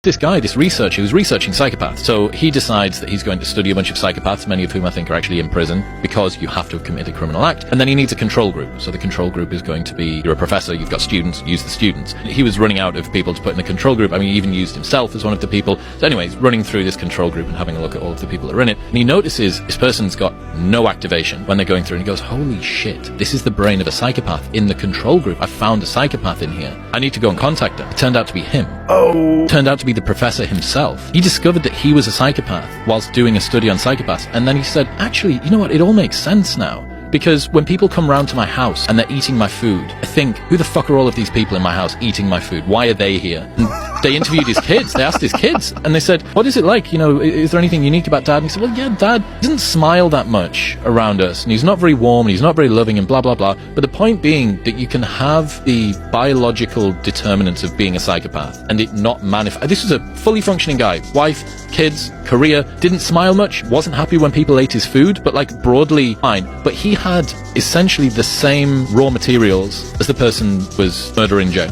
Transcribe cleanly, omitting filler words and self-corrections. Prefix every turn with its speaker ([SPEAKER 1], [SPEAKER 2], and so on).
[SPEAKER 1] This guy, this researcher, who's researching psychopaths. So he decides that he's going to study a bunch of psychopaths, many of whom I think are actually in prison, because you have to have committed a criminal act. And then he needs a control group. So the control group is going to be, you're a professor, you've got students, use the students. He was running out of people to put in the control group. I mean, he even used himself as one of the people. So anyways, running through this control group and having a look at all of the people that are in it. And he notices this person's got no activation when they're going through, and he goes, holy shit, this is the brain of a psychopath in the control group. I found a psychopath in here. I need to go and contact him. It turned out to be him. Oh. Turned out to be the professor himself. He discovered that he was a psychopath whilst doing a study on psychopaths, and then he said, actually, you know what, it all makes sense now. Because when people come round to my house and they're eating my food, I think, who the fuck are all of these people in my house eating my food? Why are they here? And they interviewed his kids. They asked his kids, and they said, what is it like? You know, is there anything unique about Dad? And he said, well, yeah, Dad doesn't smile that much around us, and he's not very warm, and he's not very loving, and blah, blah, blah. But the point being that you can have the biological determinants of being a psychopath and it not manifest. This was a fully functioning guy. Wife, kids, career, didn't smile much, wasn't happy when people ate his food, but like broadly fine. But he had essentially the same raw materials as the person was murdering Joe.